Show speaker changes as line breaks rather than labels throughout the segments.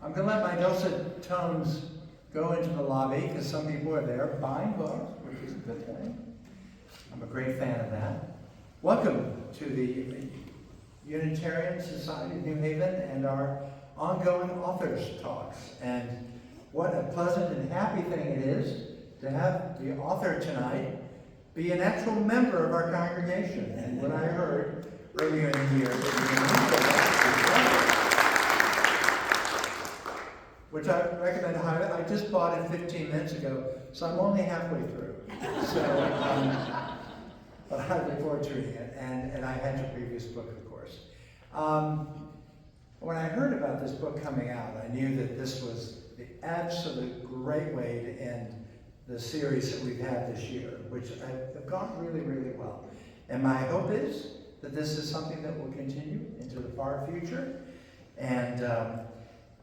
I'm going to let my dulcet tones go into the lobby because some people are there buying books, which is a good thing. I'm a great fan of that. Welcome to the Unitarian Society of New Haven and our ongoing authors talks. And what a pleasant and happy thing it is to have the author tonight be an actual member of our congregation. And what I heard earlier in the year, which I recommend highly. I just bought it 15 minutes ago, so I'm only halfway through. So, but I look forward to reading it, and I had your previous book, of course. When I heard about this book coming out, I knew that this was the absolute great way to end the series that we've had this year, which have gone really, really well. And my hope is that this is something that will continue into the far future. And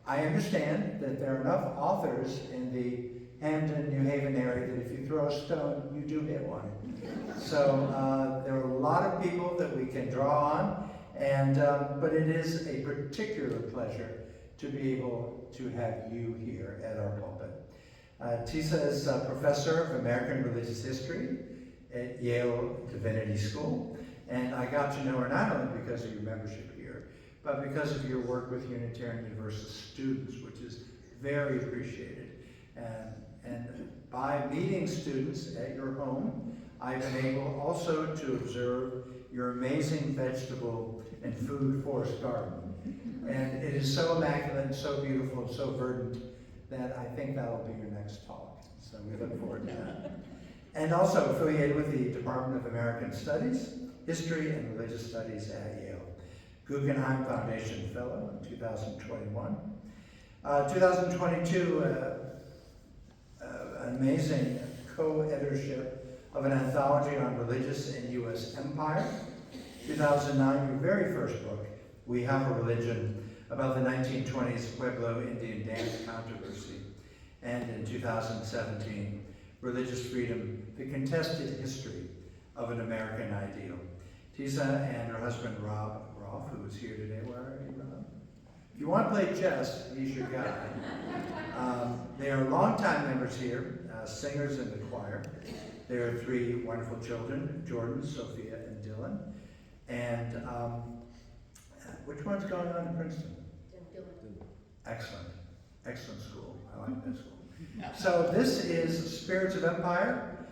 I understand that there are enough authors in the Hamden, New Haven area that if you throw a stone, you do hit one. So there are a lot of people that we can draw on, and but it is a particular pleasure to be able to have you here at our pulpit. Tisa is a professor of American Religious History at Yale Divinity School, and I got to know her not only because of your membership here, but because of your work with Unitarian Universalist students, which is very appreciated. And by meeting students at your home, I've been able also to observe your amazing vegetable and food forest garden. And it is so immaculate and so beautiful and so verdant that I think that'll be your next talk. So we look forward to that. And also affiliated with the Department of American Studies, History and Religious Studies at Yale. Guggenheim Foundation Fellow in 2021. 2022, an amazing co-editorship of an anthology on religious and U.S. empire. 2009, your very first book, We Have a Religion, about the 1920s Pueblo Indian dance controversy. And in 2017, Religious Freedom, the contested history of an American ideal. Tisa and her husband Rob Rolfe, who is here today. Where are you, Rob? If you want to play chess, he's your guy. They are longtime members here, singers in the choir. They are three wonderful children, Jordan, Sophia, and Dylan. And which one's going on in Princeton? Dylan. Excellent. Excellent school. I like that school. So this is Spirits of Empire.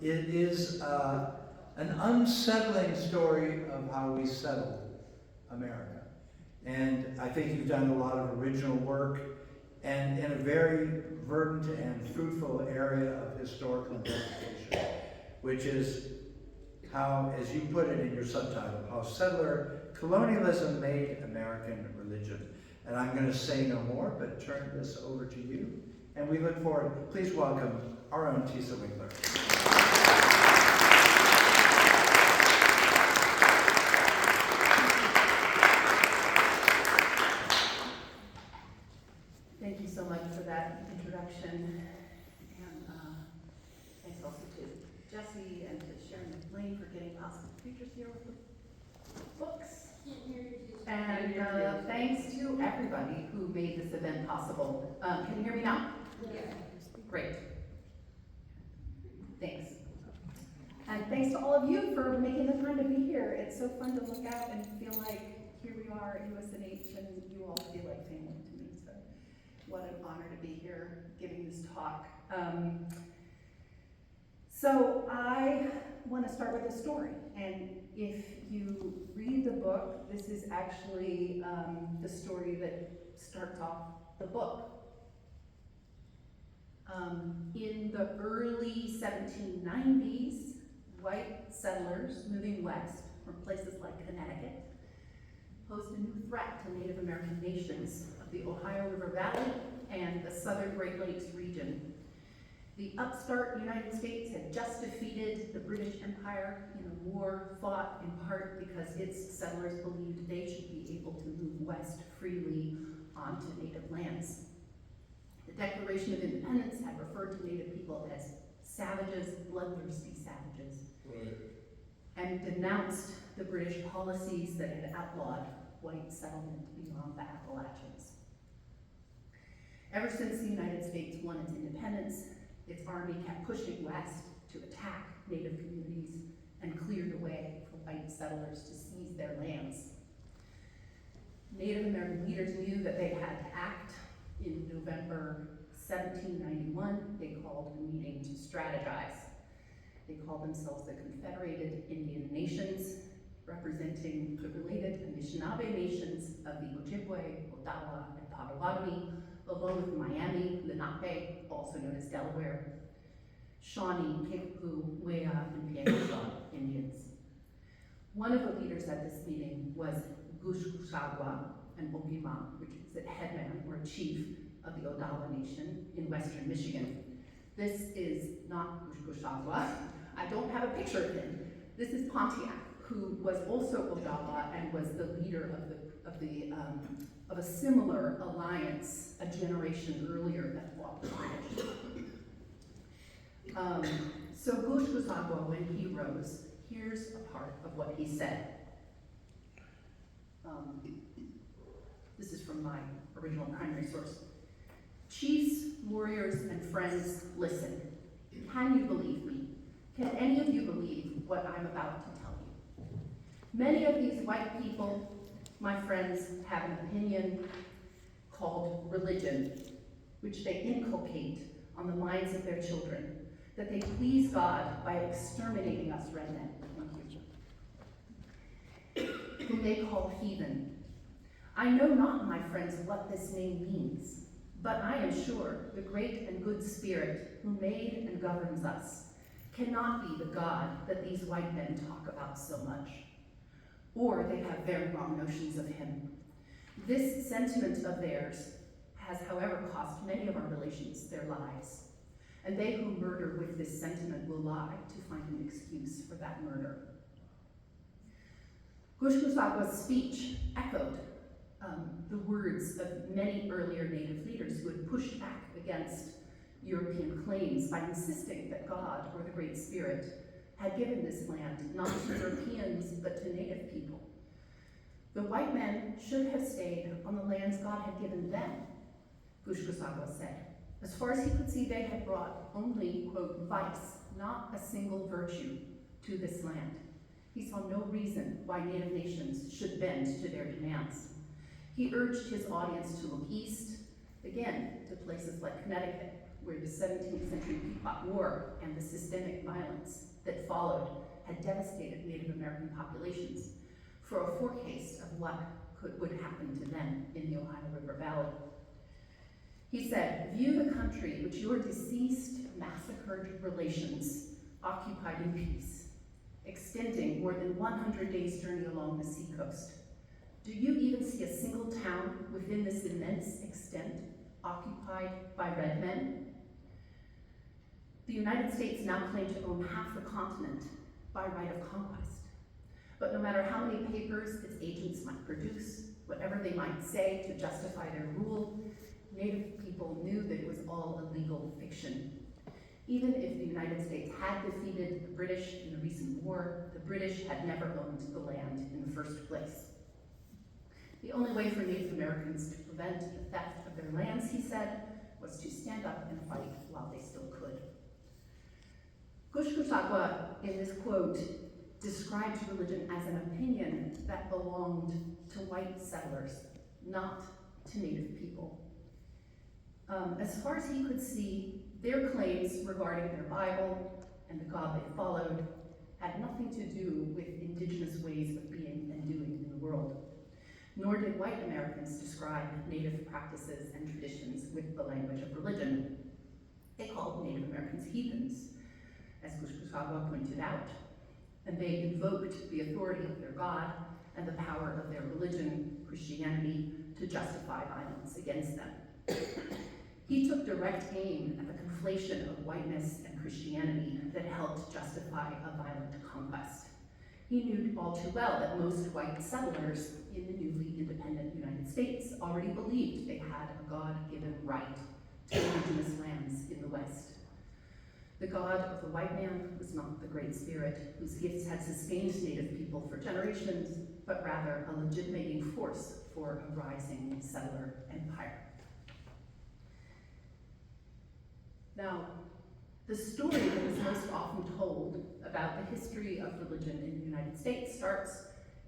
It is an unsettling story of how we settled America. And I think you've done a lot of original work and in a very verdant and fruitful area of historical investigation, which is how, as you put it in your subtitle, how settler colonialism made American religion. And I'm going to say no more, but turn this over to you. And we look forward, please welcome our own Tisa Wenger.
Thank you so much for that introduction, and thanks also to Jesse and to Sharon McLean for getting possible features here with the books. And thanks to everybody who made this event possible. Can you hear me now?
Yeah.
Great. Thanks. And thanks to all of you for making the time to be here. It's so fun to look out and feel like here we are at USNH and you all feel like family to me. So what an honor to be here giving this talk. So I want to start with a story. And if you read the book, this is actually the story that starts off the book. In the early 1790s, white settlers moving west from places like Connecticut posed a new threat to Native American nations of the Ohio River Valley and the southern Great Lakes region. The upstart United States had just defeated the British Empire in a war fought in part because its settlers believed they should be able to move west freely onto native lands. The Declaration of Independence had referred to Native people as savages, bloodthirsty savages, and denounced the British policies that had outlawed white settlement beyond the Appalachians. Ever since the United States won its independence, its army kept pushing west to attack Native communities and clear the way for white settlers to seize their lands. Native American leaders knew that they had to act. In November 1791, they called a meeting to strategize. They called themselves the Confederated Indian Nations, representing the related Anishinaabe nations of the Ojibwe, Odawa, and Potawatomi, along with Miami, Lenape, also known as Delaware, Shawnee, Kickapoo, Wea, and Piankeshaw Indians. One of the leaders at this meeting was Gushkusagwa and Okima, which is a headman or chief of the Odawa Nation in western Michigan. This is not Gushkusagwa. I don't have a picture of him. This is Pontiac, who was also Odawa and was the leader of a similar alliance a generation earlier that fought the British. So Gushkusagwa, when he rose, here's a part of what he said. This is from my original primary source. Chiefs, warriors, and friends, listen. Can you believe me? Can any of you believe what I'm about to tell you? Many of these white people, my friends, have an opinion called religion, which they inculcate on the minds of their children, that they please God by exterminating us red men, whom they call heathen. I know not, my friends, what this name means, but I am sure the great and good Spirit who made and governs us cannot be the God that these white men talk about so much. Or they have very wrong notions of him. This sentiment of theirs has, however, cost many of our relations their lives. And they who murder with this sentiment will lie to find an excuse for that murder. Gushkusagwa's speech echoed the words of many earlier Native leaders who had pushed back against European claims by insisting that God, or the Great Spirit, had given this land not to Europeans, but to Native people. The white men should have stayed on the lands God had given them, Gushkusagwa said. As far as he could see, they had brought only, quote, vice, not a single virtue, to this land. He saw no reason why Native nations should bend to their demands. He urged his audience to look east, again, to places like Connecticut, where the 17th century Pequot War and the systemic violence that followed had devastated Native American populations, for a foretaste of what would happen to them in the Ohio River Valley. He said, view the country which your deceased, massacred relations occupied in peace, extending more than 100 days' journey along the seacoast. Do you even see a single town within this immense extent occupied by red men? The United States now claim to own half the continent by right of conquest. But no matter how many papers its agents might produce, whatever they might say to justify their rule, Native people knew that it was all a legal fiction. Even if the United States had defeated the British in the recent war, the British had never owned the land in the first place. The only way for Native Americans to prevent the theft of their lands, he said, was to stand up and fight while they still could. Gushkusagwa, in this quote, describes religion as an opinion that belonged to white settlers, not to Native people. As far as he could see, their claims regarding their Bible and the God they followed had nothing to do with indigenous ways of being and doing in the world. Nor did white Americans describe Native practices and traditions with the language of religion. They called Native Americans heathens, as Gushkusagwa pointed out, and they invoked the authority of their God and the power of their religion, Christianity, to justify violence against them. He took direct aim at the conflation of whiteness and Christianity that helped justify a violent conquest. He knew all too well that most white settlers in the newly independent United States already believed they had a God-given right to indigenous lands in the West. The God of the white man was not the Great Spirit, whose gifts had sustained Native people for generations, but rather a legitimating force for a rising settler empire. Now, the story that is most often told about the history of religion in the United States starts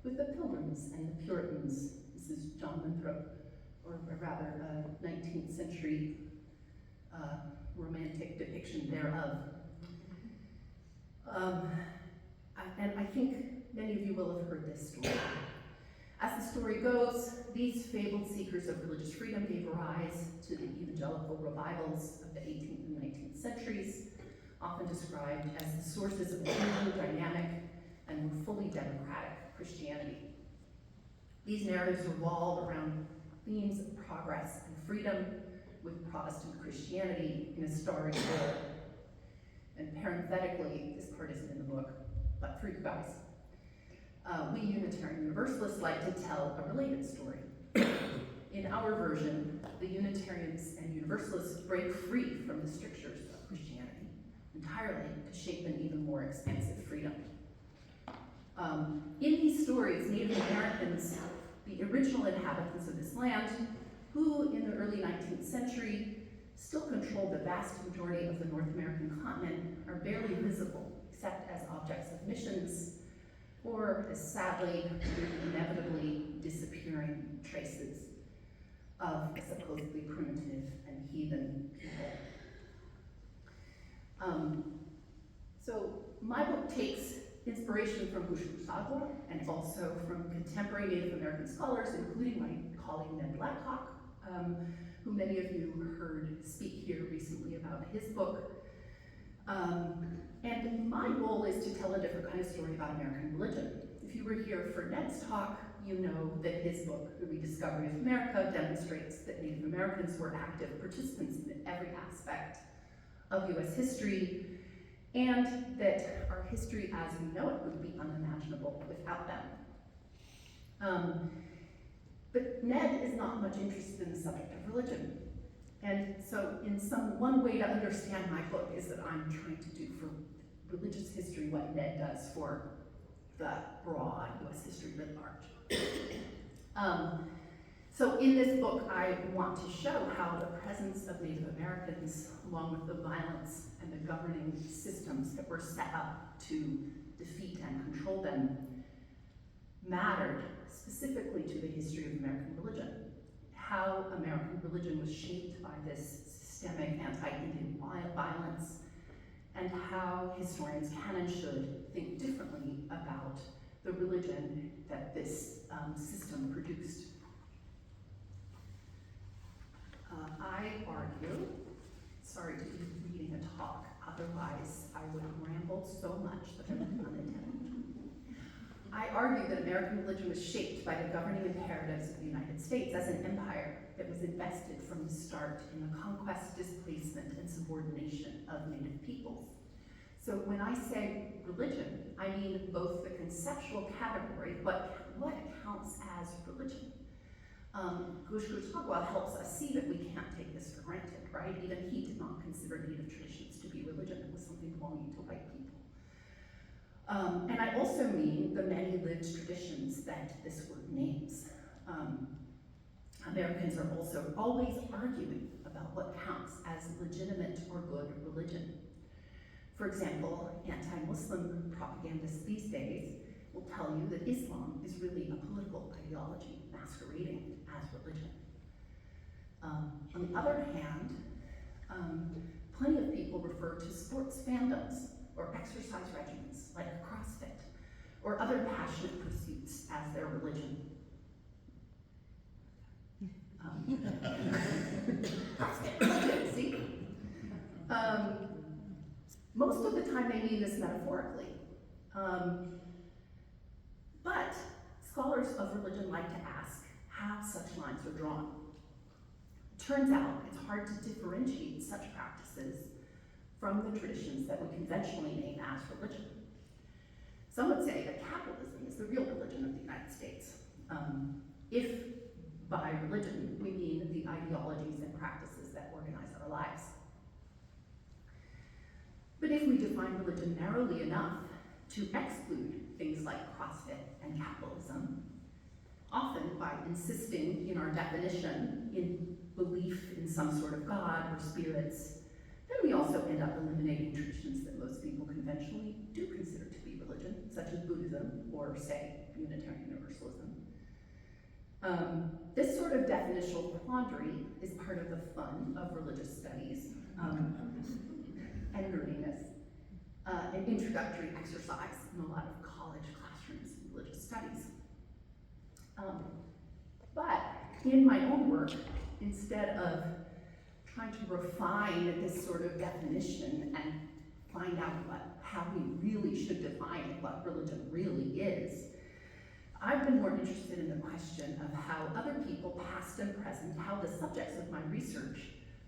with the Pilgrims and the Puritans. This is John Winthrop, or rather a 19th century romantic depiction thereof. And I think many of you will have heard this story. As the story goes, these fabled seekers of religious freedom gave rise to the evangelical revivals of the 18th and 19th centuries, often described as the sources of a new, dynamic, and more fully democratic Christianity. These narratives revolve around themes of progress and freedom, with Protestant Christianity in a starry role. And parenthetically, this part isn't in the book, but for you guys, we Unitarian Universalists like to tell a related story. In our version, the Unitarians and Universalists break free from the strictures of Christianity entirely to shape an even more expansive freedom. In these stories, Native Americans, the original inhabitants of this land, who in the early 19th century still controlled the vast majority of the North American continent, are barely visible except as objects of missions, or as sadly, inevitably disappearing traces of a supposedly primitive and heathen people. So my book takes inspiration from Gushkusagwa and also from contemporary Native American scholars, including my colleague Ned Blackhawk, who many of you heard speak here recently about his book. And my goal is to tell a different kind of story about American religion. If you were here for Ned's talk, you know that his book, The Rediscovery of America, demonstrates that Native Americans were active participants in every aspect of US history, and that our history as we know it would be unimaginable without them. But Ned is not much interested in the subject of religion. And so one way to understand my book is that I'm trying to do for religious history what Ned does for the broad US history writ large. So in this book, I want to show how the presence of Native Americans, along with the violence and the governing systems that were set up to defeat and control them, mattered specifically to the history of American religion. How American religion was shaped by this systemic anti-Indian violence, and how historians can and should think differently about the religion that this system produced. I argue, sorry to be reading a talk, otherwise I would have rambled so much that I'm unintended. I argue that American religion was shaped by the governing imperatives of the United States as an empire that was invested from the start in the conquest, displacement, and subordination of Native peoples. So when I say religion, I mean both the conceptual category, what counts as religion. Gushkusagwa helps us see that we can't take this for granted, right? Even he did not consider Native traditions to be religion. It was something belonging to white people. And I also mean the many lived traditions that this word names. Americans are also always arguing about what counts as legitimate or good religion. For example, anti-Muslim propagandists these days will tell you that Islam is really a political ideology masquerading as religion. On the other hand, plenty of people refer to sports fandoms or exercise regimens like CrossFit or other passionate pursuits as their religion. CrossFit religion, see? Most of the time they mean this metaphorically. But scholars of religion like to ask how such lines are drawn. It turns out it's hard to differentiate such practices from the traditions that we conventionally name as religion. Some would say that capitalism is the real religion of the United States. If by religion we mean the ideologies and practices that organize our lives. But if we define religion narrowly enough to exclude things like CrossFit and capitalism, often by insisting in our definition in belief in some sort of God or spirits, then And we also end up eliminating traditions that most people conventionally do consider to be religion, such as Buddhism or, say, Unitarian Universalism. This sort of definitional quandary is part of the fun of religious studies and nerdiness, an introductory exercise in a lot of college classrooms in religious studies. But in my own work, instead of trying to refine this sort of definition and find out how we really should define what religion really is, I've been more interested in the question of how other people, past and present, how the subjects of my research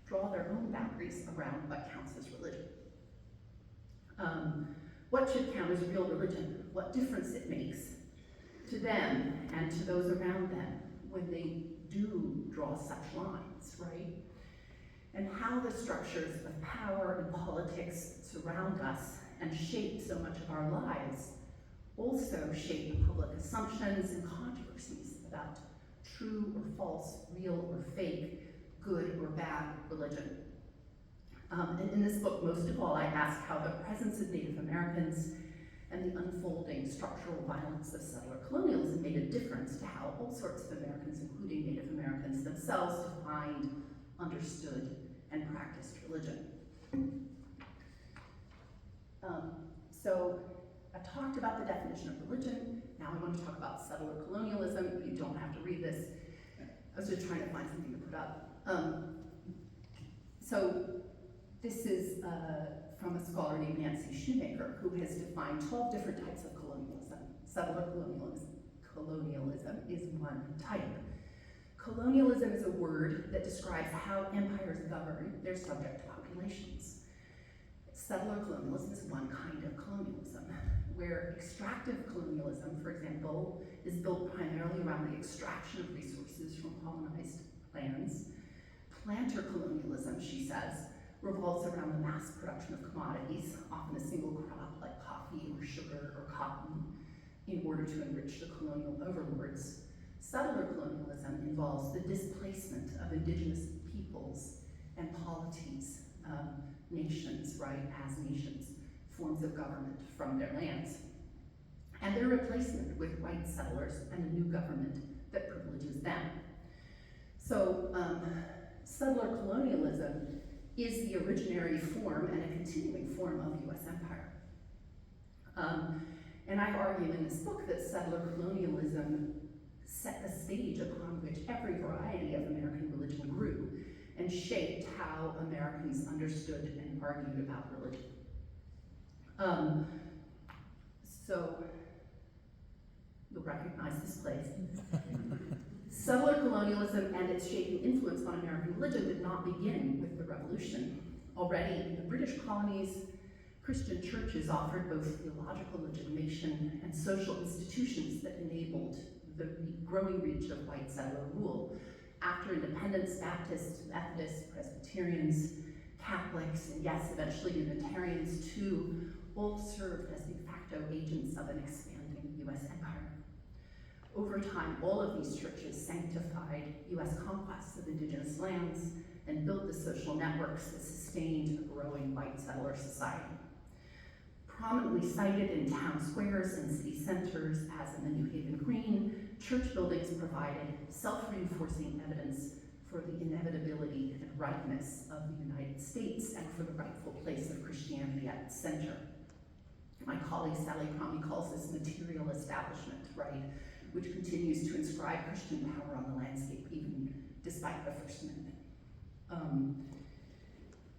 draw their own boundaries around what counts as religion. What should count as real religion? What difference it makes to them and to those around them when they do draw such lines, right? And how the structures of power and politics surround us and shape so much of our lives also shape public assumptions and controversies about true or false, real or fake, good or bad religion. And in this book, most of all, I ask how the presence of Native Americans and the unfolding structural violence of settler colonialism made a difference to how all sorts of Americans, including Native Americans themselves, defined, understood, and practiced religion. So I talked about the definition of religion. Now I want to talk about settler colonialism. You don't have to read this. I was just trying to find something to put up. So this is from a scholar named Nancy Shoemaker, who has defined 12 different types of colonialism. Settler colonialism is one type. Colonialism is a word that describes how empires govern their subject populations. Settler colonialism is one kind of colonialism, where extractive colonialism, for example, is built primarily around the extraction of resources from colonized lands. Planter colonialism, she says, revolves around the mass production of commodities, often a single crop like coffee or sugar or cotton, in order to enrich the colonial overlords. Settler colonialism involves the displacement of indigenous peoples and polities, nations, right, as nations, forms of government from their lands, and their replacement with white settlers and a new government that privileges them. So settler colonialism is the originary form and a continuing form of US empire. And I argue in this book that settler colonialism set the stage upon which every variety of American religion grew and shaped how Americans understood and argued about religion. So you'll recognize this place. Settler colonialism and its shaping influence on American religion did not begin with the Revolution. Already in the British colonies, Christian churches offered both theological legitimation and social institutions that enabled the growing reach of white settler rule. After independence, Baptists, Methodists, Presbyterians, Catholics, and yes, eventually Unitarians too, all served as de facto agents of an expanding US empire. Over time, all of these churches sanctified US conquests of indigenous lands and built the social networks that sustained a growing white settler society. Prominently cited in town squares and city centers, as in the New Haven Green, church buildings provided self-reinforcing evidence for the inevitability and rightness of the United States and for the rightful place of Christianity at its center. My colleague Sally Cromie calls this material establishment, right, which continues to inscribe Christian power on the landscape even despite the First Amendment.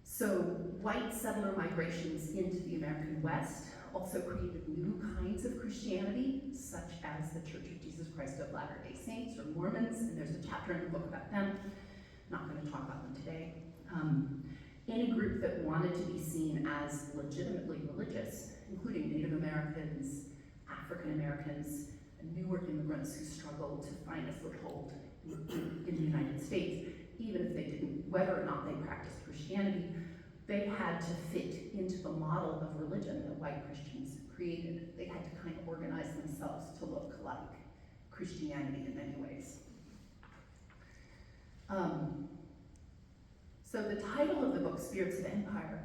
So white settler migrations into the American West also created new kinds of Christianity, such as the Church of Jesus Christ of Latter-day Saints, or Mormons, and there's a chapter in the book about them. Not going to talk about them today. Any group that wanted to be seen as legitimately religious, including Native Americans, African Americans, and newer immigrants who struggled to find a foothold in the United States, even if they didn't, whether or not they practiced Christianity, they had to fit into the model of religion that white Christians created. They had to kind of organize themselves to look like Christianity in many ways. So the title of the book book, Spirits of Empire,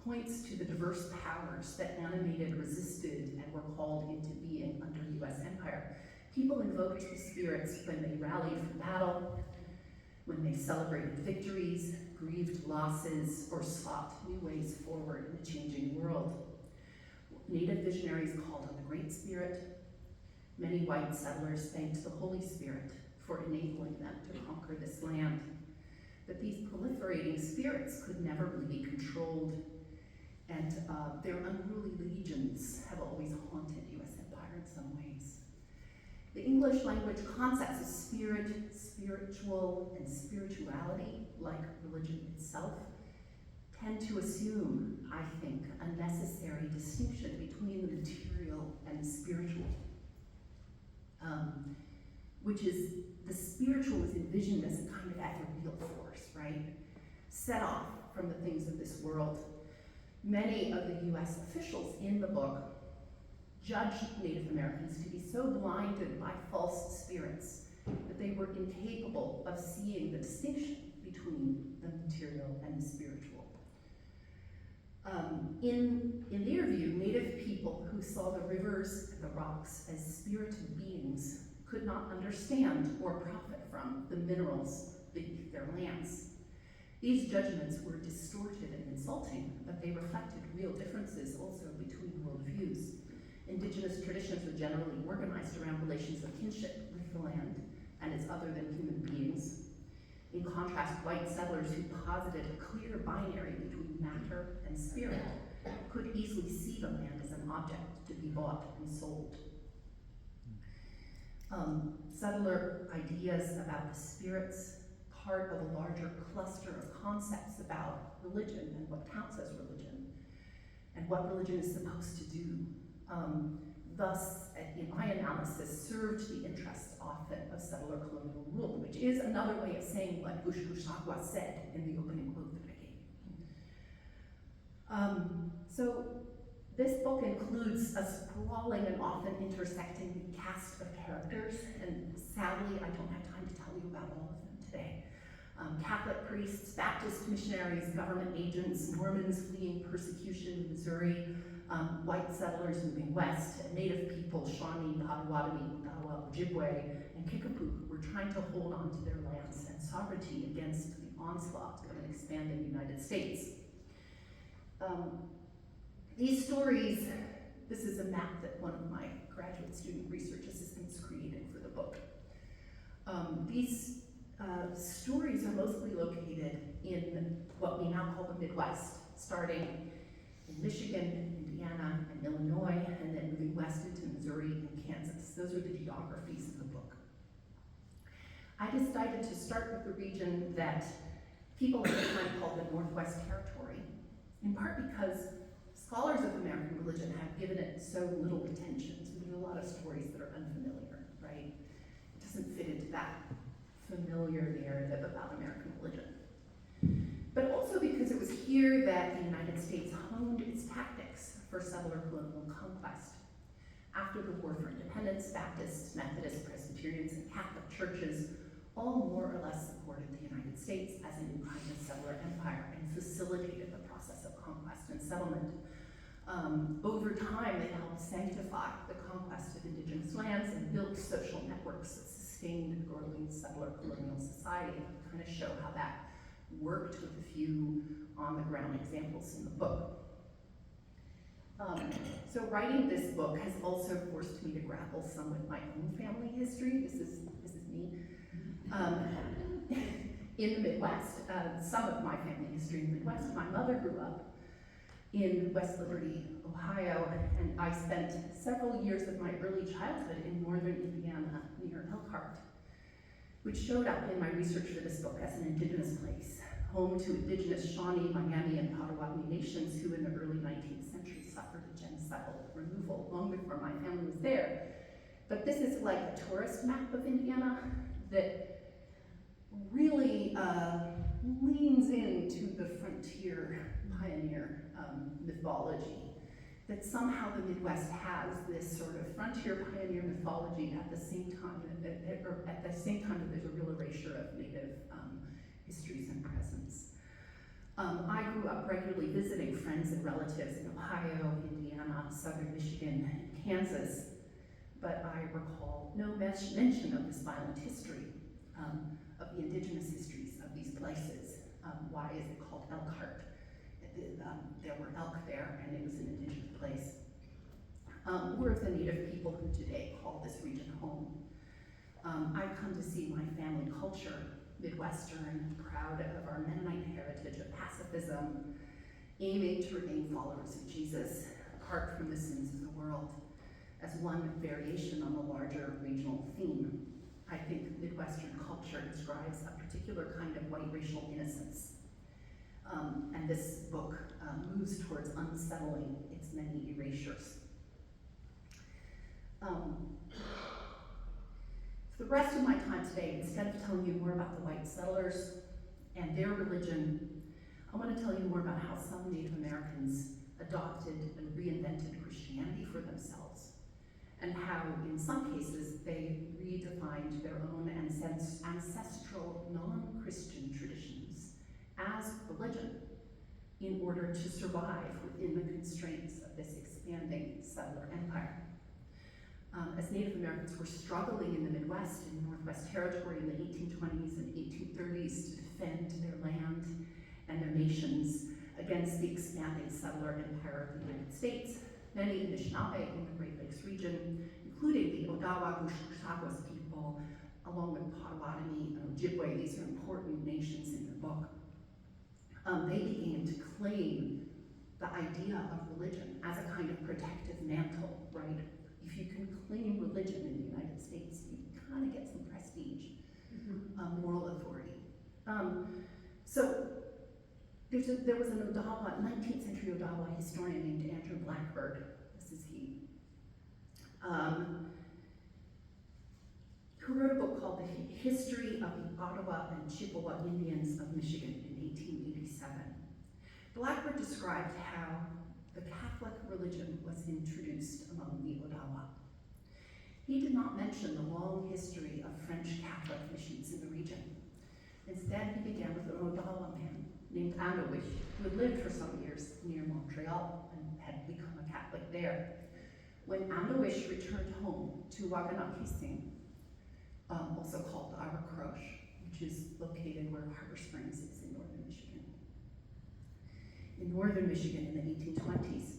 points to the diverse powers that animated, resisted, and were called into being under US empire. People invoked the spirits when they rallied for battle, when they celebrated victories, grieved losses, or sought new ways forward in a changing world. Native visionaries called on the Great Spirit. Many white settlers thanked the Holy Spirit for enabling them to conquer this land. But these proliferating spirits could never really be controlled, and their unruly legions have always haunted US empire in some ways. The English language concepts of spirit, spiritual, and spirituality, like religion itself, tend to assume, I think, a necessary distinction between the material and the spiritual, which is, the spiritual is envisioned as a kind of ethereal force, right? Set off from the things of this world. Many of the US officials in the book judged Native Americans to be so blinded by false spirits that they were incapable of seeing the distinction between the material and the spiritual. In their view, Native people who saw the rivers and the rocks as spirited beings could not understand or profit from the minerals beneath their lands. These judgments were distorted and insulting, but they reflected real differences also between worldviews. Indigenous traditions were generally organized around relations of kinship with the land and its other than human beings. In contrast, white settlers who posited a clear binary between matter and spirit could easily see the land as an object to be bought and sold. Settler ideas about the spirits, part of a larger cluster of concepts about religion and what counts as religion, and what religion is supposed to do. Thus, in my analysis, served the interests often of settler colonial rule, which is another way of saying what Ushkusakwa said in the opening quote that I gave. So this book includes a sprawling and often intersecting cast of characters, and sadly, I don't have time to tell you about all of them today. Catholic priests, Baptist missionaries, government agents, Mormons fleeing persecution in Missouri, white settlers moving west, Native people, Shawnee, Potawatomi, Ottawa, Ojibwe, and Kickapoo, who were trying to hold on to their lands and sovereignty against the onslaught of an expanding United States. These stories, this is a map that one of my graduate student research assistants created for the book. These stories are mostly located in what we now call the Midwest, starting in Michigan, Indiana, and Illinois, and then moving west into Missouri and Kansas. Those are the geographies of the book. I decided to start with the region that people at the time called the Northwest Territory, in part because scholars of American religion have given it so little attention. So there's a lot of stories that are unfamiliar, right? It doesn't fit into that familiar narrative about American religion. But also because it was here that the United States honed its tactics for settler colonial conquest. After the War for Independence, Baptists, Methodists, Presbyterians, and Catholic churches all more or less supported the United States as a new kind of settler empire and facilitated the process of conquest and settlement. Over time, they helped sanctify the conquest of indigenous lands and built social networks that sustained a growing settler colonial society. I'll kind of show how that worked with a few on-the-ground examples in the book. So writing this book has also forced me to grapple some with my own family history. This is me. In the Midwest, some of my family history in the Midwest. My mother grew up in West Liberty, Ohio, and I spent several years of my early childhood in northern Indiana near Elkhart, which showed up in my research for this book as an indigenous place, home to indigenous Shawnee, Miami, and Potawatomi nations who in the early 19th century suffered a genocidal removal long before my family was there. But this is like a tourist map of Indiana that really leans into the frontier pioneer mythology, that somehow the Midwest has this sort of frontier pioneer mythology at the same time that there's a real erasure of Native histories and presence. I grew grew up regularly visiting friends and relatives in Ohio, Indiana, southern Michigan, and Kansas, but I recall no mention of this violent history, of the indigenous histories of these places. Why is it called Elkhart? There were elk there, and it was an indigenous place. Or of the native people who today call this region home. I've come to see my family culture, Midwestern, proud of our Mennonite heritage of pacifism, aiming to remain followers of Jesus, apart from the sins of the world, as one variation on the larger regional theme. I think Midwestern culture describes a particular kind of white racial innocence. And this book moves towards unsettling its many erasures. For the rest of my time today, instead of telling you more about the white settlers and their religion, I want to tell you more about how some Native Americans adopted and reinvented Christianity for themselves, and how, in some cases, they redefined their own ancestral non-Christian traditions as religion in order to survive within the constraints of this expanding settler empire. As Native Americans were struggling in the Midwest and Northwest Territory in the 1820s and 1830s to defend their land and their nations against the expanding settler empire of the United States, many Anishinaabe in the Great Lakes region, including the Odawa Gushawas people, along with Potawatomi and Ojibwe, these are important nations in the book, they began to claim the idea of religion as a kind of protective mantle, right? If you can claim religion in the United States, you kind of get some prestige, moral authority. So there was an Odawa, 19th century Odawa historian named Andrew Blackbird, this is he, who wrote a book called The History of the Ottawa and Chippewa Indians of Michigan in 1887. Blackbird described how the Catholic religion was introduced among the Odawa. He did not mention the long history of French Catholic missions in the region. Instead, he began with an Odawa man named Andowish, who had lived for some years near Montreal and had become a Catholic there. When Andowish returned home to Waganakising, also called Aracroche, which is located where Harbor Springs is in northern Michigan. In northern Michigan in the 1820s,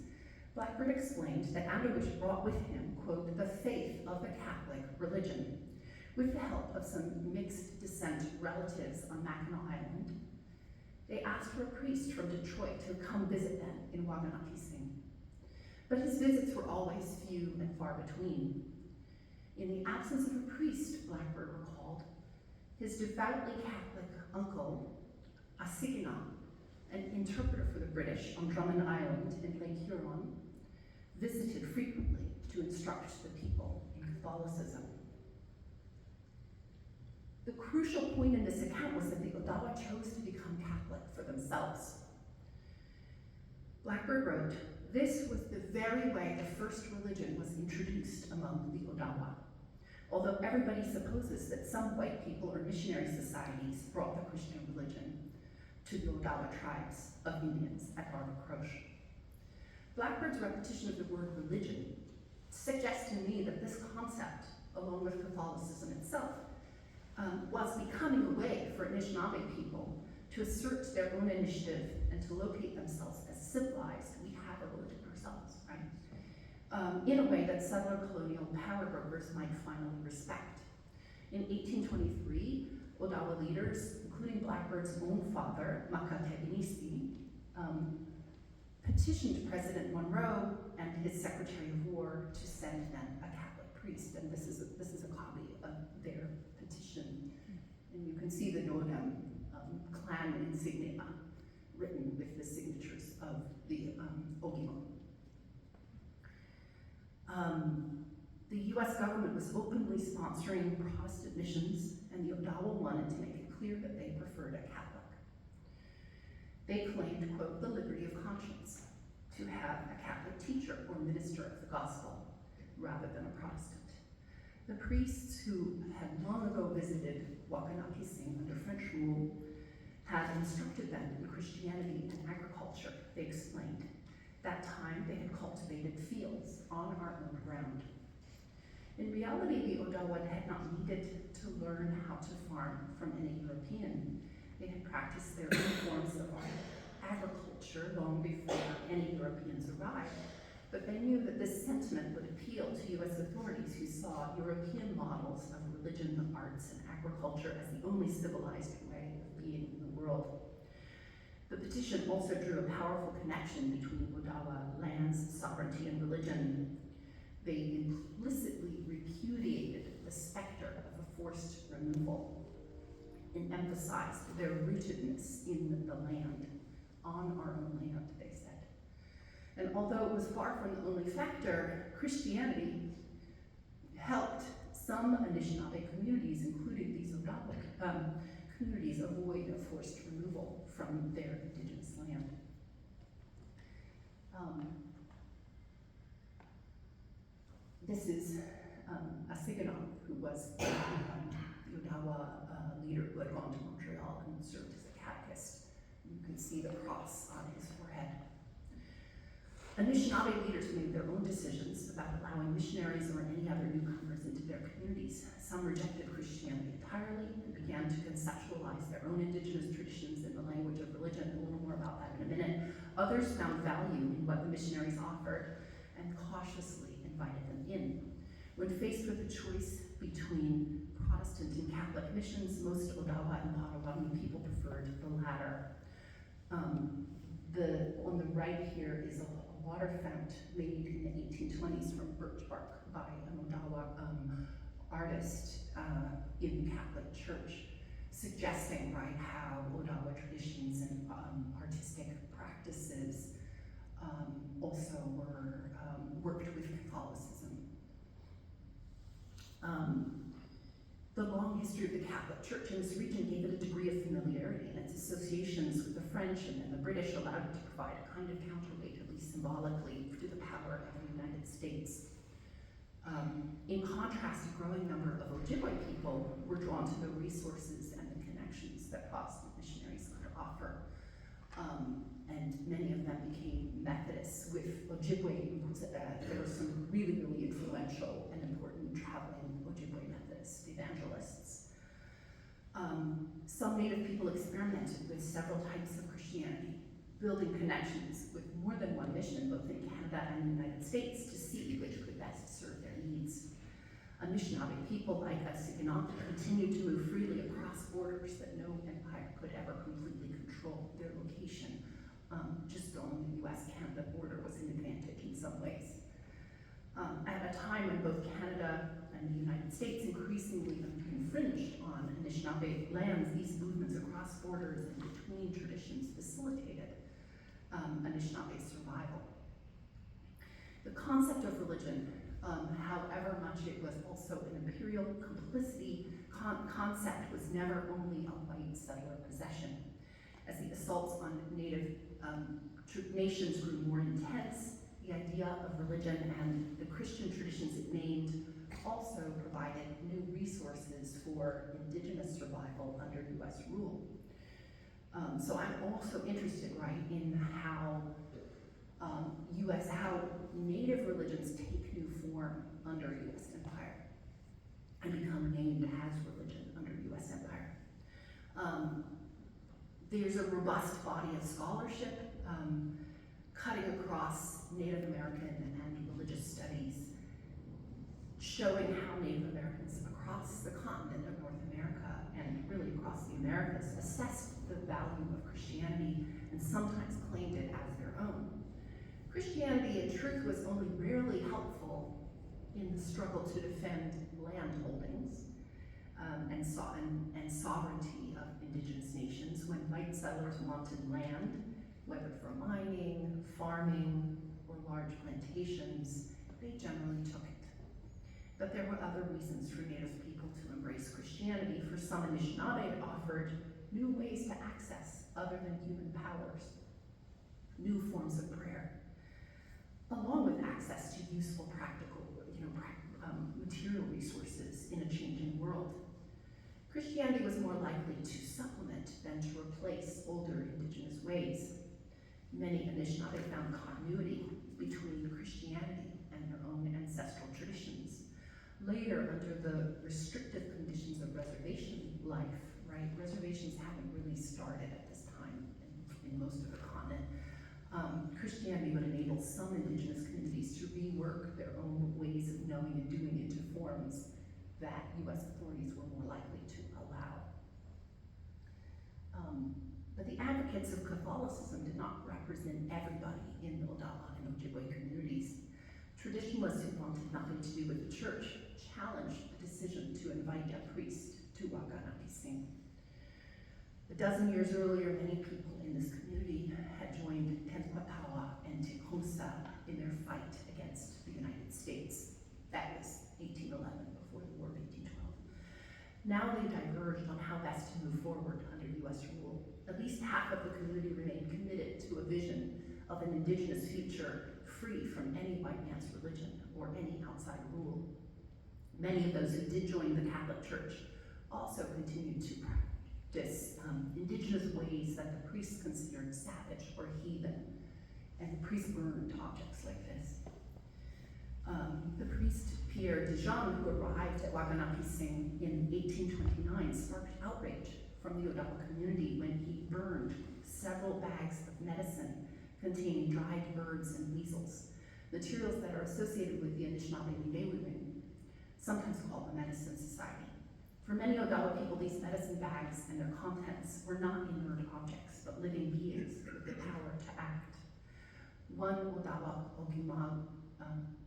Blackbird explained that Andowish brought with him, quote, the faith of the Catholic religion. With the help of some mixed descent relatives on Mackinac Island, they asked for a priest from Detroit to come visit them in Waganakising. But his visits were always few and far between. In the absence of a priest, Blackbird recalled, his devoutly Catholic uncle, Asigina, an interpreter for the British on Drummond Island in Lake Huron, visited frequently to instruct the people in Catholicism. The crucial point in this account was that the Odawa chose to become Catholic for themselves. Blackbird wrote, this was the very way the first religion was introduced among the Odawa, although everybody supposes that some white people or missionary societies brought the Christian religion to the Odawa tribes of Indians at Aracroche. Blackbird's repetition of the word religion suggests to me that this concept, along with Catholicism itself, was becoming a way for Anishinaabe people to assert their own initiative and to locate themselves as civilized. We have a religion ourselves, right? In a way that settler colonial power brokers might finally respect. In 1823, Odawa leaders, including Blackbird's own father, Makatebinisi, petitioned President Monroe and his Secretary of War to send them a Catholic priest, and this is a copy of their petition. And you can see the Nodam clan insignia written with the signatures of the Ogima. The US government was openly sponsoring Protestant missions, and the Odawa wanted to make it clear that they preferred a Catholic. They claimed, quote, the liberty of conscience, to have a Catholic teacher or minister of the gospel, rather than a Protestant. The priests who had long ago visited Waganakising under French rule had instructed them in Christianity and agriculture, they explained. That time they had cultivated fields on our own ground. In reality, the Odawa had not needed to learn how to farm from any European. They had practiced their own forms of agriculture long before any Europeans arrived. But they knew that this sentiment would appeal to U.S. authorities who saw European models of religion, arts, and agriculture as the only civilized way of being in the world. The petition also drew a powerful connection between Odawa lands, sovereignty, and religion. They implicitly repudiated the specter of a forced removal and emphasized their rootedness in the land, on our own land, they said. And although it was far from the only factor, Christianity helped some Anishinaabe communities, including these Odawa communities, avoid a forced removal from their indigenous land. This is a Siganon who was the Odawa leader who had gone to Montreal and served as a catechist. You can see the cross on his forehead. Anishinaabe leaders made their own decisions about allowing missionaries or any other newcomers into their communities. Some rejected Christianity entirely and began to conceptualize their own indigenous traditions in the language of religion. A little more about that in a minute. Others found value in what the missionaries offered and cautiously invited them in. When faced with the choice between Protestant and Catholic missions, most Odawa and Potawatomi people preferred the latter. On the right here is a water fount made in the 1820s from birch bark by an Odawa artist in the Catholic Church, suggesting, right, how Odawa traditions and artistic practices also were worked with Catholicism. The long history of the Catholic Church in this region gave it a degree of familiarity, and its associations with the French and the British allowed it to provide a kind of counterweight, at least symbolically, to the power of the United States. In contrast, a growing number of Ojibwe people were drawn to the resources and the connections that Protestant missionaries could offer. And many of them became Methodists. With Ojibwe, there were some really, really influential and important traveling Ojibwe Methodist evangelists. Some Native people experimented with several types of Christianity, building connections with more than one mission, both in Canada and the United States, to see which could best serve their needs. Anishinaabe people like Siganon continued to move freely across borders that no empire could ever completely control their location. Just on the US-Canada border was an advantage in some ways. At a time when both Canada and the United States increasingly infringed on Anishinaabe lands, these movements across borders and between traditions facilitated Anishinaabe survival. The concept of religion, however much it was also an imperial complicity concept, was never only a white settler possession. As the assaults on Native nations grew more intense, the idea of religion and the Christian traditions it named also provided new resources for indigenous survival under US rule. So I'm also interested, right, in how how Native religions take new form under US empire and become named as religion under US empire. There's a robust body of scholarship cutting across Native American and religious studies, showing how Native Americans across the continent of North America and really across the Americas assessed the value of Christianity and sometimes claimed it as their own. Christianity, in truth, was only rarely helpful in the struggle to defend land holdings and sovereignty of indigenous nations. When white settlers wanted land, whether for mining, farming, or large plantations, they generally took it. But there were other reasons for Native people to embrace Christianity. For some, Anishinaabe, it offered new ways to access other than human powers, new forms of prayer, along with access to useful, practical, material resources in a changing world. Christianity was more likely to supplement than to replace older indigenous ways. Many Anishinaabe found continuity between Christianity and their own ancestral traditions. Later, under the restrictive conditions of reservation life, right? Reservations haven't really started at this time in most of the continent. Christianity would enable some indigenous communities to rework their own ways of knowing and doing into forms that U.S. authorities were more likely to allow. But the advocates of Catholicism did not represent everybody in the Odawa and Ojibwe communities. Traditionalists who wanted nothing to do with the church challenged the decision to invite a priest to Waganapising. A dozen years earlier, many people in this community had joined Tenpatawa and Tecumseh in their fight against the United States. That was 1811, before the War of 1812. Now they diverged on how best to move forward under U.S. rule. At least half of the community remained committed to a vision of an indigenous future free from any white man's religion or any outside rule. Many of those who did join the Catholic Church also continued to practice indigenous ways that the priests considered savage or heathen, and the priests burned objects like this. The priest Pierre Dijon, who arrived at Waganapising in 1829, sparked outrage from the Odawa community when he burned several bags of medicine containing dried birds and weasels, materials that are associated with the Anishinaabe Nidewiwin, sometimes called the Medicine Society. For many Odawa people, these medicine bags and their contents were not inert objects, but living beings with the power to act. One Odawa Ogima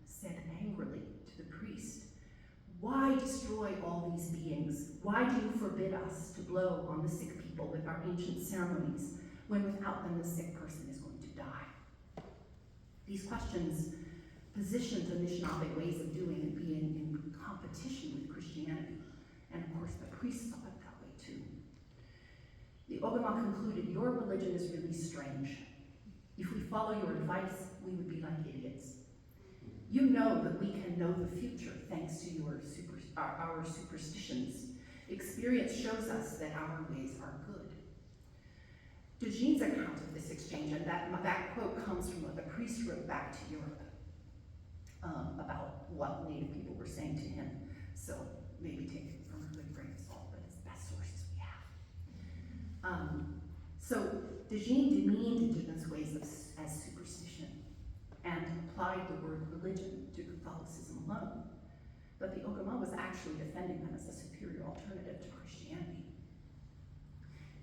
said angrily to the priest, "Why destroy all these beings? Why do you forbid us to blow on the sick people with our ancient ceremonies, when without them the sick person is going to die?" These questions positioned Anishinaabe ways of doing and being in competition with Christianity, and of course the priests saw it that way too. The Ogama concluded, "Your religion is really strange. If we follow your advice, we would be like idiots. You know that we can know the future thanks to our superstitions. Experience shows us that our ways are good." Dijon's account of this exchange, and that quote comes from what the priest wrote back to Europe about what Native people were saying to him. So maybe take it from a good grain of salt, but it's the best sources we have. So Dijon demeaned indigenous ways as superstition and applied the word religion to Catholicism alone. But the Ogama was actually defending them as a superior alternative to Christianity.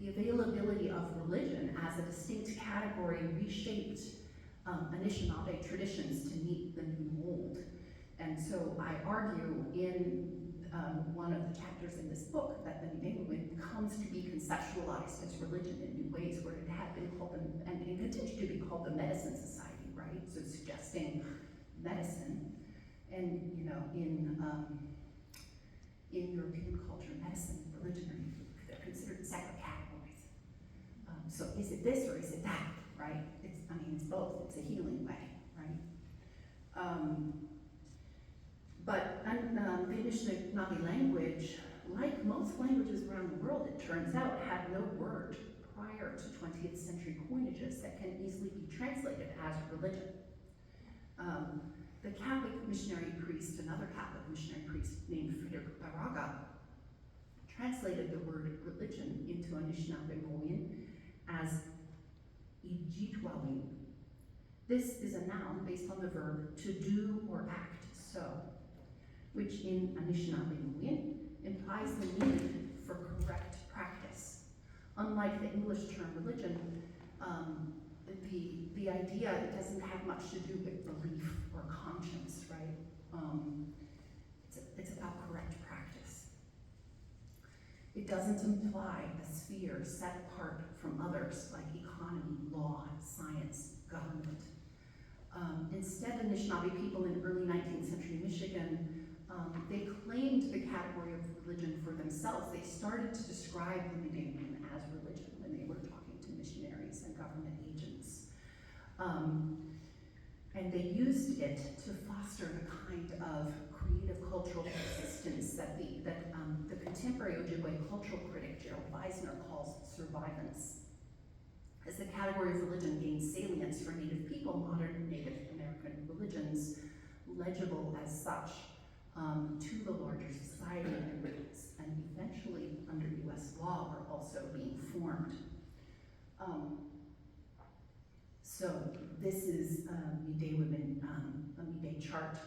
The availability of religion as a distinct category reshaped Anishinaabe traditions to meet the new mold. And so I argue in one of the chapters in this book that the Nidewiwin comes to be conceptualized as religion in new ways, where it had been called, and it continues to be called, the Medicine Society, right? So suggesting medicine, and you know, in European culture, medicine and religion they're considered separate categories. So is it this or is it that, right? It's both. It's a healing way, right? But the Anishinaabe language, like most languages around the world, it turns out, had no word prior to 20th century coinages that can easily be translated as religion. The Catholic missionary priest, another Catholic missionary priest named Frederick Baraga, translated the word religion into Anishinaabe Moyin as Ijitwawin. This is a noun based on the verb to do or act so, which in Anishinaabe Moyin implies the need for correct practice. Unlike the English term religion, the idea, it doesn't have much to do with belief or conscience, right? It's about correct practice. It doesn't imply a sphere set apart from others like economy, law, science, government. Instead, Anishinaabe people in early 19th century Michigan, they claimed the category of religion for themselves. They started to describe the Nidewiwin as religion when they were talking to missionaries and government agents. And And they used it to foster a kind of creative cultural persistence that the contemporary Ojibwe cultural critic Gerald Weisner calls survivance. As the category of religion gained salience for Native people, modern Native American religions, legible as such to the larger society and eventually under US law, were also being formed. So this is Mide women, a Mide chart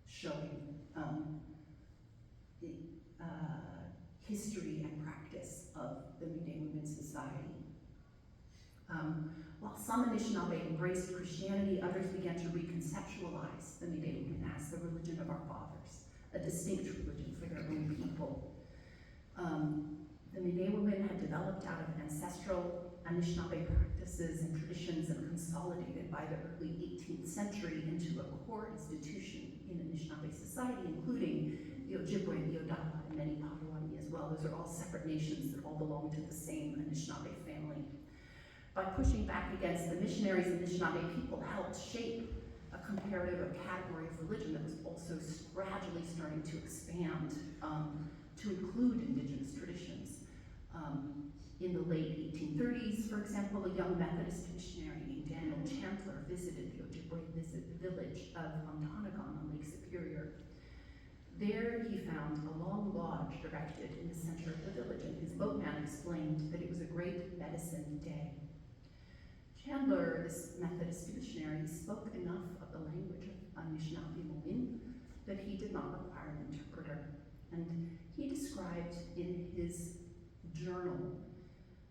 showing the history and practice of the Mide Women's Society. While some Anishinaabe embraced Christianity, others began to reconceptualize the Mide Women as the religion of our fathers, a distinct religion for their own people. The Mide Women had developed out of ancestral Anishinaabe practices and traditions and consolidated by the early 18th century into a core institution in Anishinaabe society, including the Ojibwe, the Odawa, and many Potawatomi as well. Those are all separate nations that all belong to the same Anishinaabe family. By pushing back against the missionaries, Anishinaabe people helped shape a comparative, a category of religion that was also gradually starting to expand to include indigenous traditions. In the late 1830s, for example, a young Methodist missionary named Daniel Chandler visited the Ojibwe village of Ontonagon on Lake Superior. There he found a long lodge erected in the center of the village, and his boatman explained that it was a great medicine day. Chandler, this Methodist missionary, spoke enough of the language of Anishinaabe Momin that he did not require an interpreter. And he described in his journal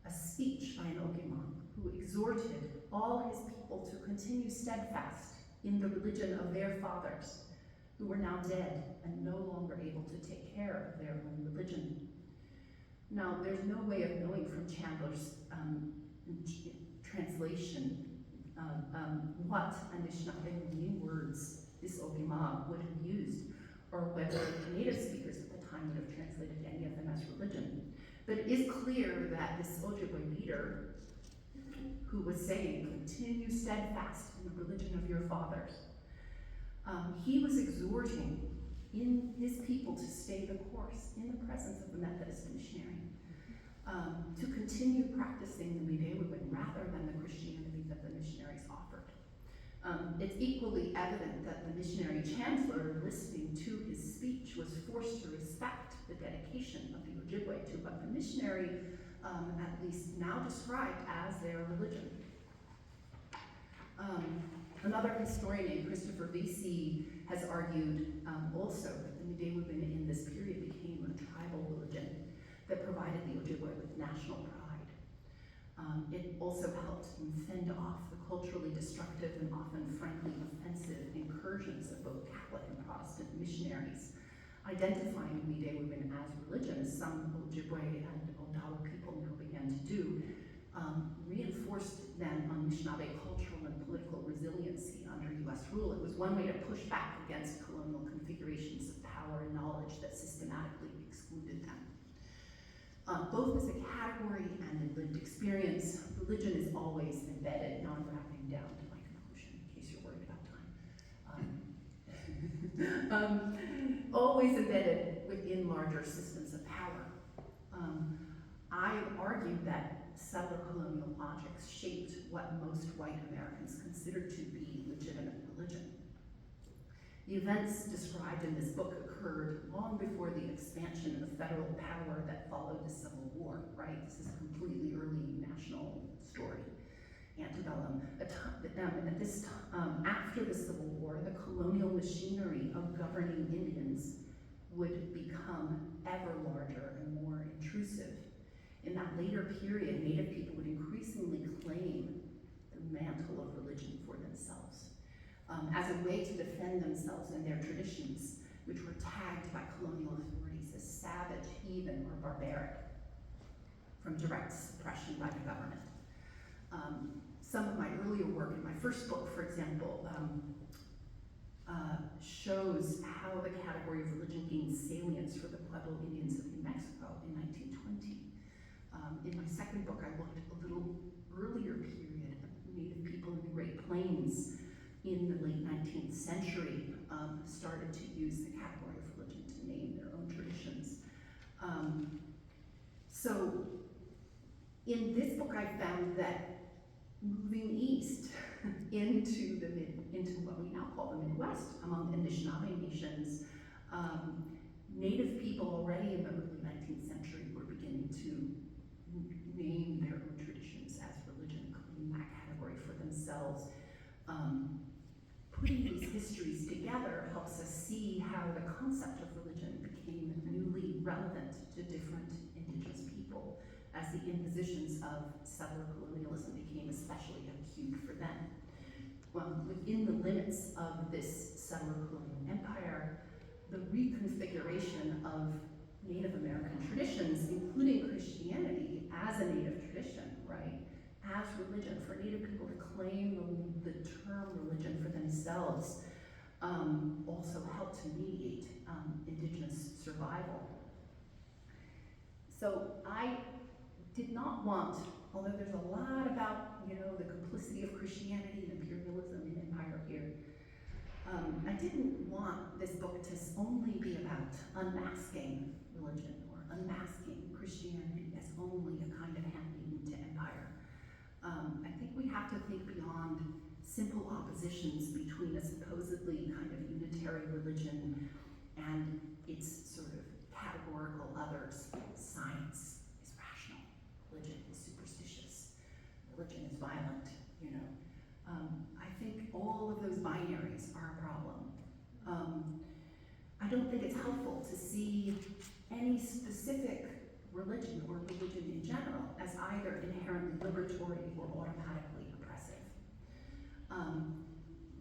a speech by an Ogima who exhorted all his people to continue steadfast in the religion of their fathers, who were now dead and no longer able to take care of their own religion. Now, there's no way of knowing from Chandler's translation what Anishinaabe words this Ogima would have used, or whether the native speakers at the time would have translated any of them as religion. But it is clear that this Ojibwe leader, who was saying, continue steadfast in the religion of your fathers, he was exhorting in his people to stay the course in the presence of the Methodist missionary, to continue practicing the Mide women rather than the Christianity that the missionaries offered. It's equally evident that the missionary Chandler, listening to his speech, was forced to respect the dedication of the Ojibwe to what the missionary at least now described as their religion. Another historian named Christopher Vesey has argued also that the Mide women in this period became a tribal religion that provided the Ojibwe with national pride. It also helped fend off the culturally destructive and often frankly offensive incursions of both Catholic and Protestant missionaries, identifying Mide women as religion, as some Ojibwe and Odawa people now began to do, reinforced then Anishinaabe cultural and political resiliency under US rule. It was one way to push back against colonial configurations of power and knowledge that systematically excluded them. Both as a category and in lived experience, religion is always embedded. Now I'm wrapping down to my conclusion in case you're worried about time. Always embedded within larger systems of power. I argue that settler colonial logics shaped what most white Americans considered to be legitimate religion. The events described in this book occurred long before the expansion of federal power that followed the Civil War, right? This is a completely early national story, antebellum. After the Civil War, the colonial machinery of governing Indians would become ever larger and more intrusive. In that later period, Native people would increasingly claim the mantle of religion for themselves as a way to defend themselves and their traditions, which were tagged by colonial authorities as savage, heathen, or barbaric from direct suppression by the government. Some of my earlier work in my first book, for example, shows how the category of religion gained salience for the Pueblo Indians of New Mexico in 1920. In my second book, I looked at a little earlier period of Native people in the Great Plains in the century started to use the category of religion to name their own traditions. So in this book, I found that moving east into what we now call the Midwest, among Anishinaabe nations, Native people already in the early 19th century were beginning to name their own traditions as religion, claim that category for themselves. Putting these histories together helps us see how the concept of religion became newly relevant to different indigenous people as the impositions of settler colonialism became especially acute for them. Well, within the limits of this settler colonial empire, the reconfiguration of Native American traditions, including Christianity as a Native tradition, right, as religion, for Native people to claim the term religion for themselves, also helped to mediate indigenous survival. So I did not want, although there's a lot about, you know, the complicity of Christianity and imperialism and empire here, I didn't want this book to only be about unmasking religion or unmasking Christianity as only a kind of handmaiden to empire. I think we have to think beyond simple oppositions between a supposedly kind of unitary religion and its sort of categorical others. Science is rational, religion is superstitious, religion is violent, you know. I think all of those binaries are a problem. I don't think it's helpful to see any specific religion or religion in general as either inherently liberatory or automatically oppressive.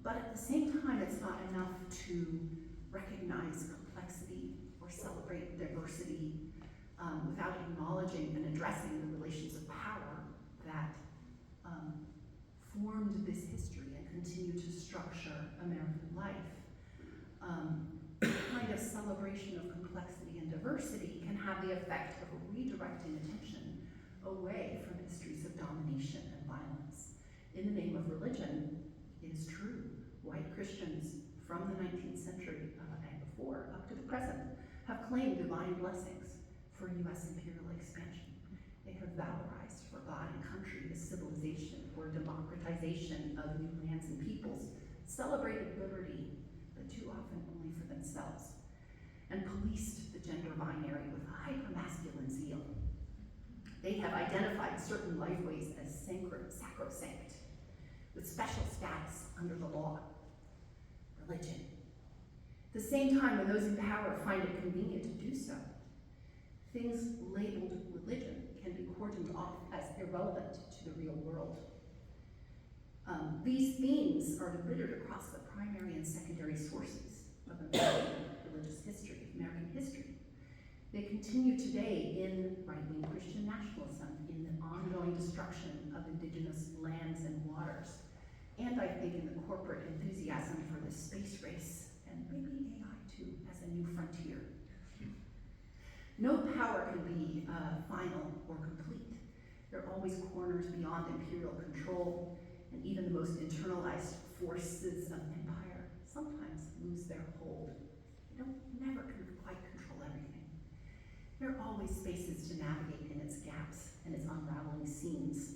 But at the same time, it's not enough to recognize complexity or celebrate diversity without acknowledging and addressing the relations of power that formed this history and continue to structure American life. Kind of celebration of complexity and diversity can have the effect of redirecting attention away from histories of domination and violence. In the name of religion, it is true, white Christians from the 19th century and before, up to the present, have claimed divine blessings for US imperial expansion. They have valorized for God and country, the civilization or democratization of new lands and peoples, celebrated liberty, but too often only for themselves, and policed the gender binary with hypermasculine zeal. They have identified certain lifeways as sacrosanct, with special status under the law, religion. At the same time, when those in power find it convenient to do so, things labeled religion can be cordoned off as irrelevant to the real world. These themes are littered across the primary and secondary sources of American religious history, American history. They continue today in right-wing Christian nationalism, in the ongoing destruction of indigenous lands and waters, and I think in the corporate enthusiasm for the space race, and maybe AI too, as a new frontier. No power can be final or complete. There are always corners beyond imperial control, and even the most internalized forces of empire sometimes lose their hold. They never can quite control everything. There are always spaces to navigate in its gaps and its unraveling seams.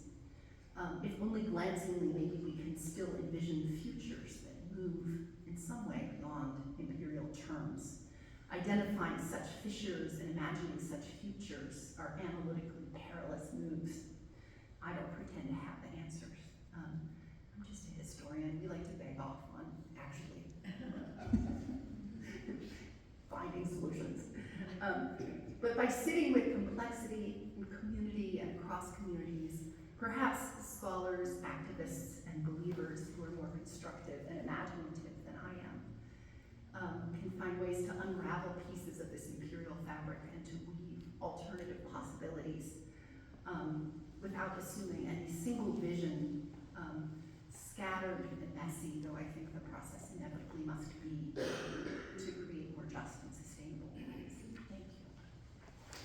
If only glancingly, maybe we can still envision futures that move in some way beyond imperial terms. Identifying such fissures and imagining such futures are analytically perilous moves. I don't pretend to have the answers. I'm just a historian. We like to beg off on actually finding solutions. But by sitting with complexity in community and across communities, perhaps scholars, activists, and believers who are more constructive and imaginative than I am can find ways to unravel pieces of this imperial fabric and to weave alternative possibilities without assuming any single vision, scattered and messy, though I think the process inevitably must be to create more just and sustainable lives.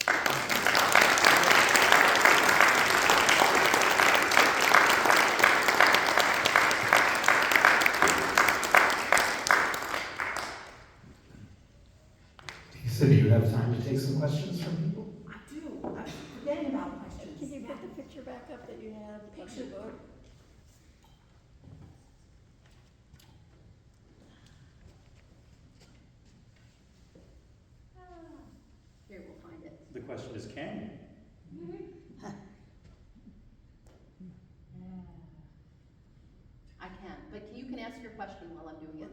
Thank you.
this canyon.
I can, but you can ask your question while I'm doing it.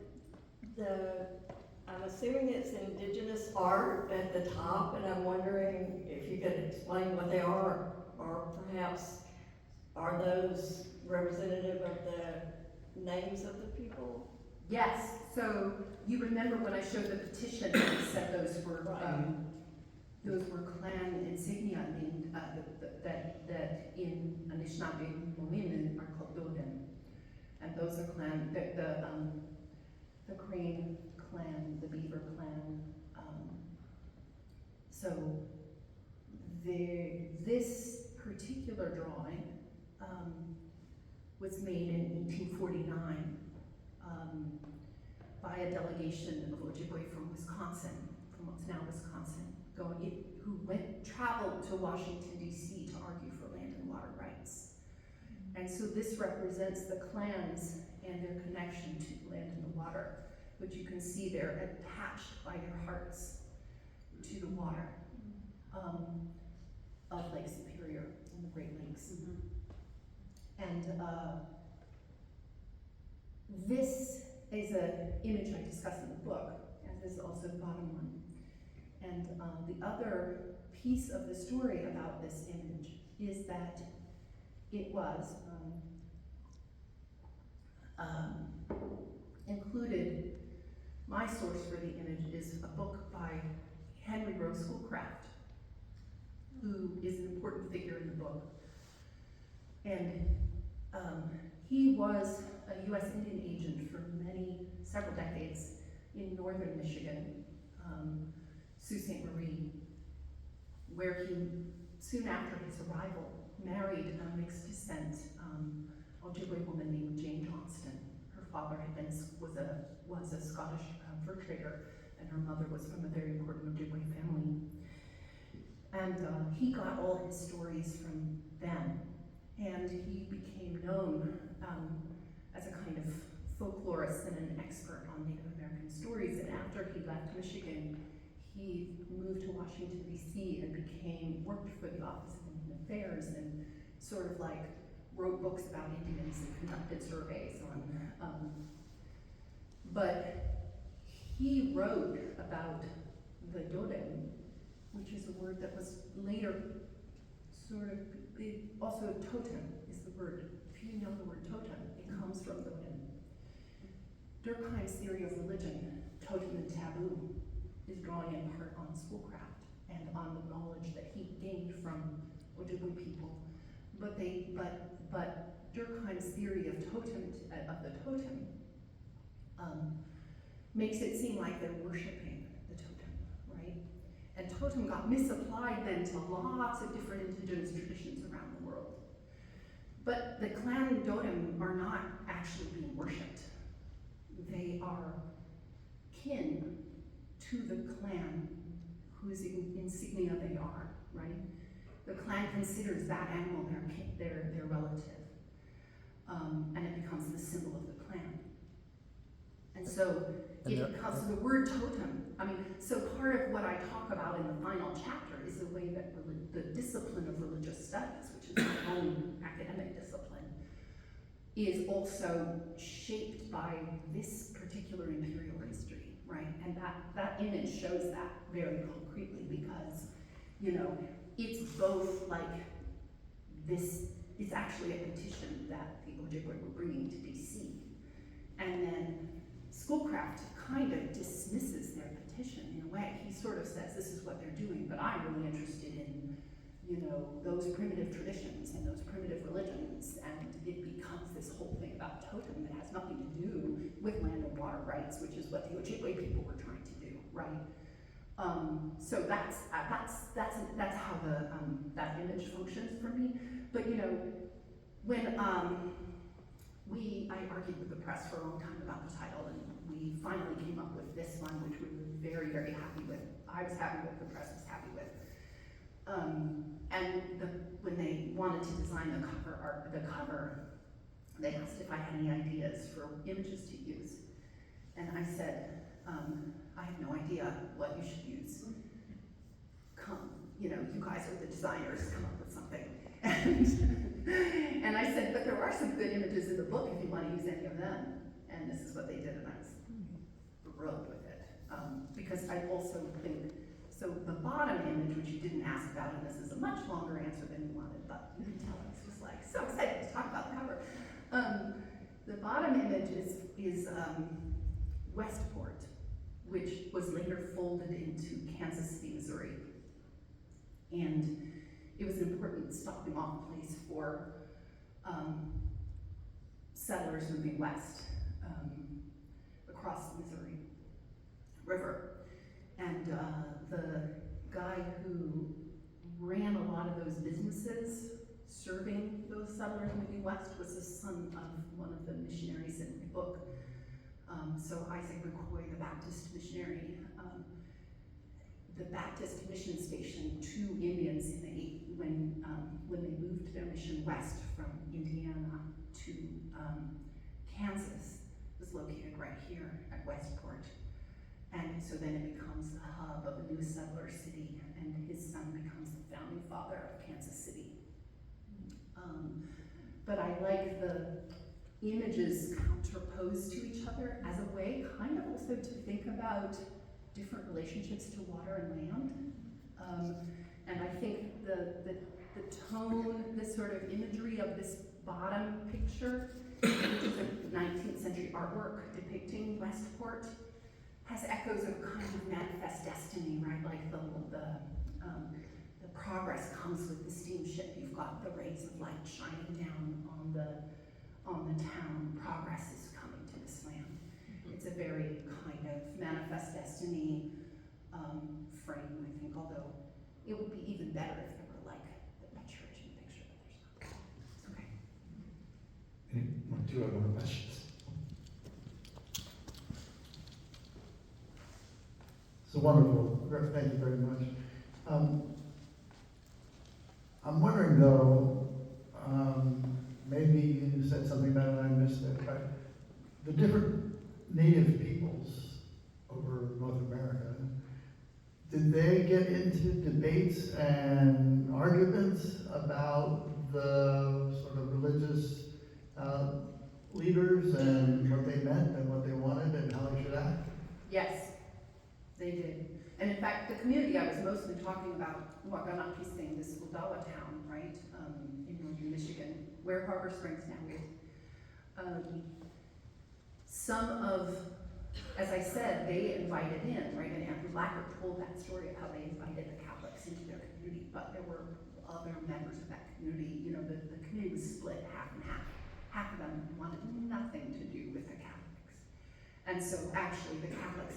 I'm assuming it's indigenous art at the top, and I'm wondering if you could explain what they are, or perhaps are those representative of the names of the people?
Yes, so you remember when I showed the petition, I said those were clan insignia that in Anishinaabe women are called doden. And those are clan, the Crane clan, the Beaver clan. So this particular drawing was made in 1849 by a delegation of Ojibwe from Wisconsin, from what's now Wisconsin, who traveled to Washington, D.C. to argue for land and water rights. And so this represents the clans and their connection to land and the water, which you can see there attached by their hearts to the water of Lake Superior and the Great Lakes. And this is an image I discuss in the book, and this is also the bottom one. And the other piece of the story about this image is that it was included, my source for the image is a book by Henry Rose Schoolcraft, who is an important figure in the book. And he was a U.S. Indian agent for several decades in northern Michigan, Sault Ste. Marie, where he, soon after his arrival, married a mixed descent Ojibwe woman named Jane Johnston. Her father was a Scottish fur trader, and her mother was from a very important Ojibwe family. And he got all his stories from them, and he became known as a kind of folklorist and an expert on Native American stories. And after he left Michigan, he moved to Washington, D.C. and worked for the Office of Indian Affairs and sort of like wrote books about Indians and conducted surveys on, but he wrote about the Doden, which is a word that was later also totem is the word. If you know the word totem, it comes from Doden. Durkheim's theory of religion, totem and taboo, is drawing in part on Schoolcraft and on the knowledge that he gained from Ojibwe people. But Durkheim's theory of the totem makes it seem like they're worshiping the totem, right? And totem got misapplied then to lots of different indigenous traditions around the world. But the clan totem are not actually being worshipped. They are kin to the clan whose insignia they are, right? The clan considers that animal their relative, and it becomes the symbol of the clan. And so it becomes the word totem. I mean, so part of what I talk about in the final chapter is the way that the discipline of religious studies, which is my own academic discipline, is also shaped by this particular imperial history, right? And that image shows that very concretely because, it's both like this, it's actually a petition that the Ojibwe were bringing to DC. And then Schoolcraft kind of dismisses their petition in a way. He sort of says, this is what they're doing, but I'm really interested in, those primitive traditions and those primitive religions, and it becomes this whole thing about totem that has nothing to do with land and water rights, which is what the Ojibwe people were trying to do, right? So that's how that image functions for me. But when I argued with the press for a long time about the title, and we finally came up with this one, which we were very, very happy with. I was happy with, the press was happy with. When they wanted to design the cover, they asked if I had any ideas for images to use. And I said, I have no idea what you should use. you know, you guys are the designers, come up with something. And I said, but there are some good images in the book if you want to use any of them. And this is what they did, and I was thrilled with it. Because I also think, so the bottom image, which you didn't ask about, and this is a much longer answer than you wanted, but you can tell I was just like so excited to talk about the cover. The bottom image is Westport, which was later folded into Kansas City, Missouri. And it was an important stopping off place for settlers moving west across the Missouri River. And the guy who ran a lot of those businesses serving those settlers moving west was the son of one of the missionaries in the book. So Isaac McCoy, the Baptist missionary, the Baptist mission station to Indians when they moved their mission west from Indiana to Kansas was located right here at Westport. And so then it becomes the hub of a new settler city, and his son becomes the founding father of Kansas City. But I like the images counterposed to each other as a way kind of also to think about different relationships to water and land. And I think the tone, this sort of imagery of this bottom picture, which is a 19th century artwork depicting Westport, has echoes of kind of manifest destiny, right? Like the progress comes with the steamship. You've got the rays of light shining down on the town. Progress is coming to this land. It's a very kind of manifest destiny frame, I think, although it would be even better if there were like a church in the picture, but there's not. It's okay.
Two other questions.
It's wonderful. Thank you very much. I'm wondering though, maybe you said something about it and I missed it, but the different native peoples over North America, did they get into debates and arguments about the sort of religious leaders and what they meant and what they wanted and how they should act?
Yes, they did. And in fact, the community I was mostly talking about, Waganaki thing, this Udawa town, right, in northern Michigan, where Harbor Springs now is. Some of, as I said, they invited in, right, and Andrew Blacker told that story of how they invited the Catholics into their community, but there were other members of that community. You know, the community was split half and half. Half of them wanted nothing to do with the Catholics. And so actually the Catholics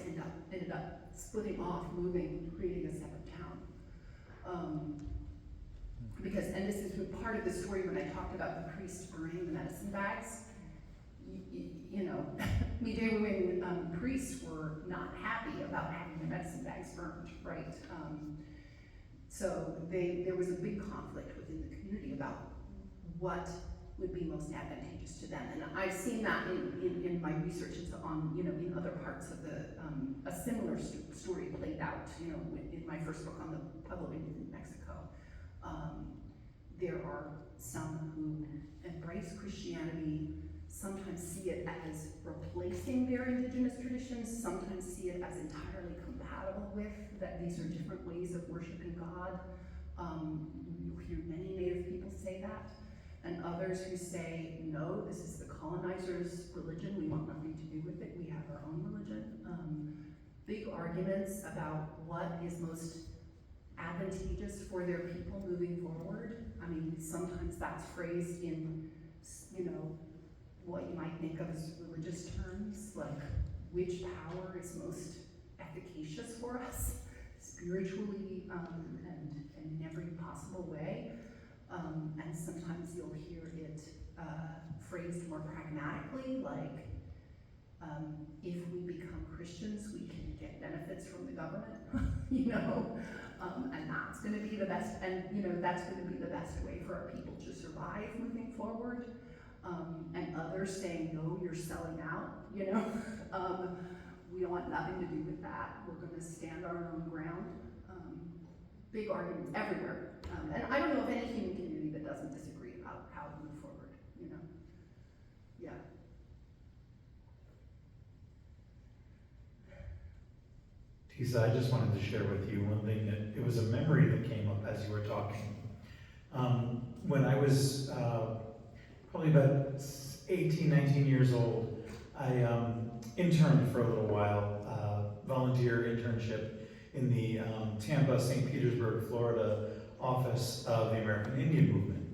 ended up splitting off, moving, creating a separate town. Because, and this is part of the story when I talked about the priests burning the medicine bags. You know, Midewiwin priests were not happy about having their medicine bags burned, right? So there was a big conflict within the community about what would be most advantageous to them. And I've seen that in my research on, you know, in other parts of the, a similar story played out, you know, in my first book on the Pueblo in Mexico. There are some who embrace Christianity, sometimes see it as replacing their indigenous traditions, sometimes see it as entirely compatible with, that these are different ways of worshiping God. You hear many Native people say that. And others who say, no, this is the colonizers' religion, we want nothing to do with it, we have our own religion. Big arguments about what is most advantageous for their people moving forward. I mean, sometimes that's phrased in, you know, what you might think of as religious terms, like which power is most efficacious for us, spiritually and in every possible way. And sometimes you'll hear it phrased more pragmatically, like if we become Christians, we can get benefits from the government, you know, and that's going to be the best, and you know, that's going to be the best way for our people to survive moving forward. And others saying, no, you're selling out, you know, we don't want nothing to do with that. We're going to stand our own ground. big arguments everywhere. And I don't know of any human community that doesn't disagree about how to move forward, you know? Yeah.
Tisa, I just wanted to share with you one thing that, it was a memory that came up as you were talking. When I was probably about 18, 19 years old, I interned for a little while, volunteer internship in the Tampa, St. Petersburg, Florida office of the American Indian Movement.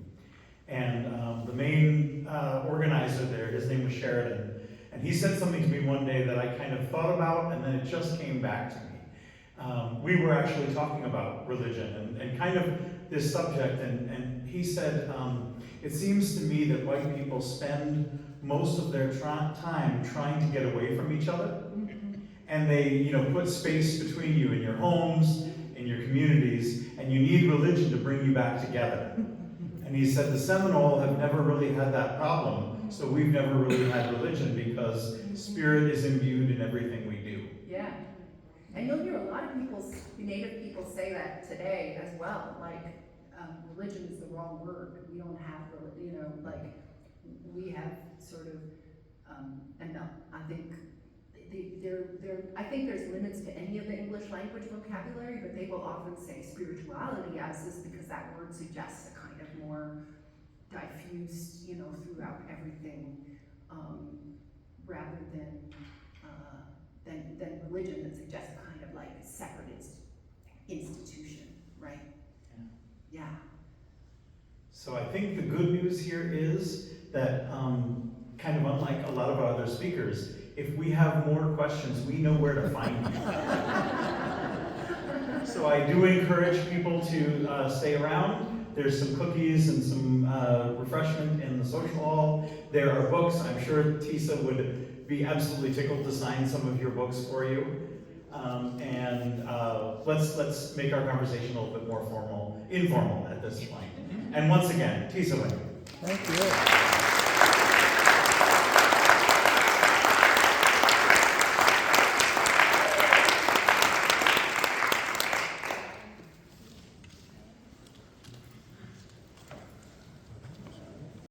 And the main organizer there, his name was Sheridan, and he said something to me one day that I kind of thought about, and then it just came back to me. We were actually talking about religion and kind of this subject, and he said, it seems to me that white people spend most of their time trying to get away from each other, and they, put space between you in your homes, in your communities, and you need religion to bring you back together. And he said the Seminole have never really had that problem, so we've never really had religion because spirit is imbued in everything we do.
Yeah. And you'll hear a lot of Native people say that today as well, like, religion is the wrong word. We don't have, we have sort of, and no, I think I think there's limits to any of the English language vocabulary, but they will often say spirituality as is because that word suggests a kind of more diffused, throughout everything, rather than religion that suggests a kind of like separate institution, right? Yeah.
So I think the good news here is that, kind of unlike a lot of our other speakers, if we have more questions, we know where to find you. So I do encourage people to stay around. There's some cookies and some refreshment in the social hall. There are books. I'm sure Tisa would be absolutely tickled to sign some of your books for you. Let's make our conversation a little bit more informal at this point. And once again, Tisa Wenger.
Thank you.